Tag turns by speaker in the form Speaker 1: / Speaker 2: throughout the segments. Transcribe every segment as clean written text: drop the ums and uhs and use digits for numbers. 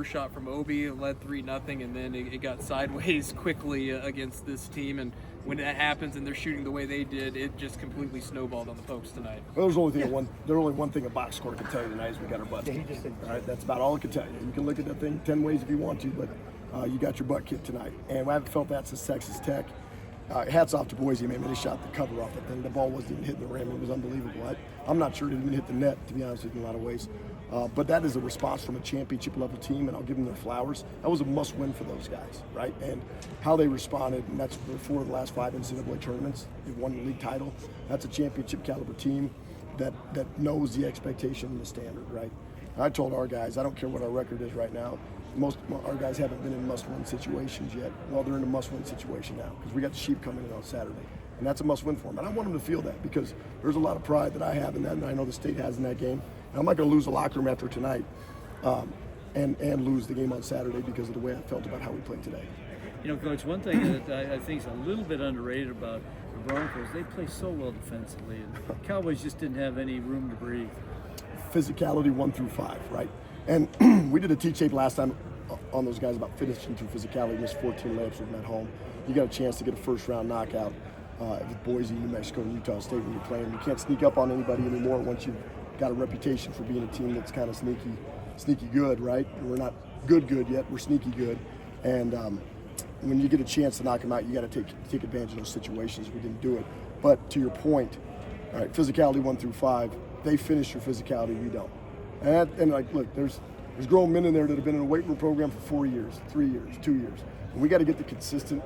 Speaker 1: First shot from Obi, led 3-0, and then it got sideways quickly against this team. And when that happens and they're shooting the way they did, it just completely snowballed on the Pokes tonight.
Speaker 2: Well, there's only one thing a box score can tell you tonight is we got our butts kicked. All right, that's about all it can tell you. You can look at that thing 10 ways if you want to, but you got your butt kicked tonight. And I haven't felt that since Texas Tech. Hats off to Boise, man. They shot the cover off that thing. The ball wasn't even hitting the rim. It was unbelievable. I'm not sure it even hit the net, to be honest with you, in a lot of ways. But that is a response from a championship-level team, and I'll give them their flowers. That was a must-win for those guys, right? And how they responded, and that's 4 of the last 5 NCAA tournaments. They've won the league title. That's a championship-caliber team that knows the expectation and the standard, right? I told our guys, I don't care what our record is right now. Most of our guys haven't been in must-win situations yet. Well, they're in a must-win situation now because we got the Sheep coming in on Saturday. And that's a must-win for them. And I want them to feel that because there's a lot of pride that I have in that, and I know the state has in that game. And I'm not going to lose the locker room after tonight and lose the game on Saturday because of the way I felt about how we played today.
Speaker 3: You know, Coach, one thing that I think is a little bit underrated about the Broncos, they play so well defensively, and Cowboys just didn't have any room to breathe.
Speaker 2: Physicality 1 through 5, right? And we did a T-tape last time on those guys about finishing through physicality. Missed 14 layups with them at home. You got a chance to get a first-round knockout with Boise, New Mexico, and Utah State when you're playing. You can't sneak up on anybody anymore once you've got a reputation for being a team that's kind of sneaky good, right? We're not good yet. We're sneaky good. And when you get a chance to knock them out, you got to take advantage of those situations. We didn't do it. But to your point, all right, physicality 1 through 5. They finish your physicality, we don't. And like, look, there's grown men in there that have been in a weight room program for 4 years, 3 years, 2 years. And we got to get the consistent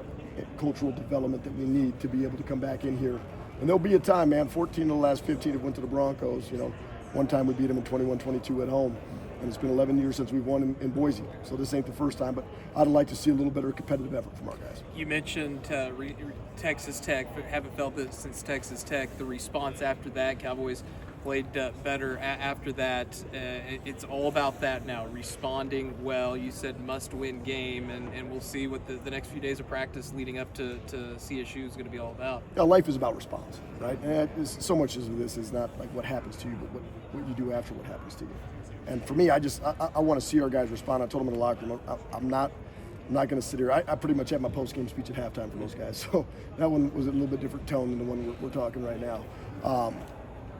Speaker 2: cultural development that we need to be able to come back in here. And there'll be a time, man, 14 of the last 15 have went to the Broncos. You know, one time we beat them in 21-22 at home. And it's been 11 years since we've won in Boise. So this ain't the first time, but I'd like to see a little better competitive effort from our guys.
Speaker 1: You mentioned Texas Tech, but haven't felt it since Texas Tech. The response after that, Cowboys played better after that. It's all about that now, responding well. You said must-win game, and we'll see what the next few days of practice leading up to CSU is going to be all about.
Speaker 2: Yeah, life is about response, right? And so much of this is not like what happens to you, but what you do after what happens to you. And for me, I want to see our guys respond. I told them in the locker room, I'm not going to sit here. I pretty much had my post-game speech at halftime for those guys. So that one was a little bit different tone than the one we're talking right now.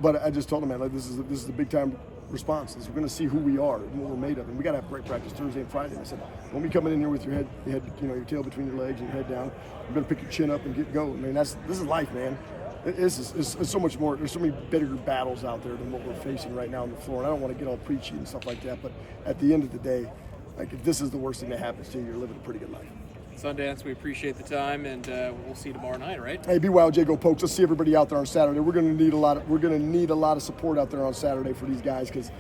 Speaker 2: But I just told them, man, like, this is a big-time response. We're going to see who we are and what we're made of. And we got to have great practice Thursday and Friday. And I said, don't be coming in here with your your tail between your legs and your head down. You better pick your chin up and get going. I mean, this is life, man. It's so much more. There's so many bigger battles out there than what we're facing right now on the floor. And I don't want to get all preachy and stuff like that. But at the end of the day, like, if this is the worst thing that happens to you, you're living a pretty good life.
Speaker 1: Sundance, we appreciate the time, and we'll see you tomorrow night, right?
Speaker 2: Hey, BYOJ, go Pokes. Let's see everybody out there on Saturday. We're going to need a lot of support out there on Saturday for these guys because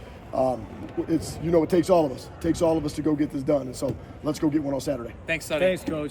Speaker 2: it takes all of us. It takes all of us to go get this done. And so let's go get one on Saturday.
Speaker 1: Thanks, Sonny.
Speaker 3: Thanks, Coach.